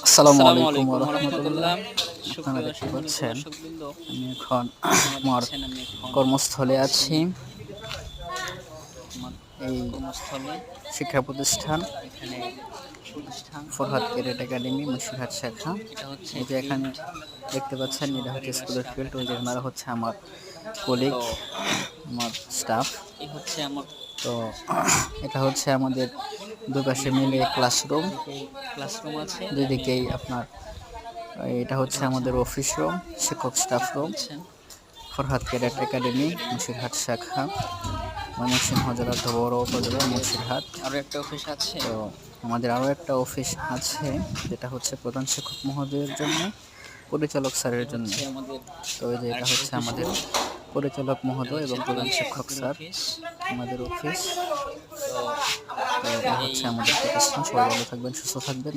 আসসালামু আসসালামু আলাইকুম আলাইকুম ওয়া রহমতুল্লাহ। রাহমাতুল্লাহ। আপনারা সুপ্রিয় দেখতে সম্মানিত পাচ্ছেন দর্শকবৃন্দ, আমি এখন আপনারা আমার দেখছেন আমি এখন কর্মস্থলে আছি আছি। আমার এই কর্মস্থলে। শিক্ষা প্রতিষ্ঠান এখানে প্রতিষ্ঠান, ফরহাদ ক্যাডেট একাডেমি মুন্সিরহাট শাখা। এটা হচ্ছে এই যে এখানে ফিল্ড। দেখতে আমার পাচ্ছেন এটা সহকারী হচ্ছে বা স্কুলের স্টাফ ফিল্ড। ওই এখানে যে আছে। ওনারা হচ্ছে আমার কলিগ, তো আমার স্টাফ। এই হচ্ছে আমার তো এটা হচ্ছে আমাদের দুই পাশে মিলে ক্লাসরুম, দুইটাই ক্লাসরুম আছে। আমি দুইদিকেই আপনার এটা এটা হচ্ছে হচ্ছে আমাদের আমার অফিস রুম, শিক্ষক স্টাফ দেখতে রুম, পাচ্ছেন ফরহাদ ক্যাডেট একাডেমি মুন্সিরহাট শাখা, ময়মনসিংহ জেলার ধোবড় উপজেলার মুন্সিরহাট। আরো একটা অফিস আছে। তো আমাদের আরও একটা অফিস আছে, যেটা হচ্ছে প্রধান শিক্ষক মহোদয়ের জন্য, পরিচালক স্যারের এই জন্য। হচ্ছে আমাদের তো এই যে এটা আরেকটা হচ্ছে অফিস আমাদের রুম। পরিচালক এটা মহোদয় হচ্ছে এবং প্রধান প্রধান শিক্ষক শিক্ষকের স্যার, অফিস। আমাদের অফিস। তো তো এই এই হচ্ছে আমাদের প্রতিষ্ঠান। সবাই ভালো থাকবেন, সুস্থ থাকবেন।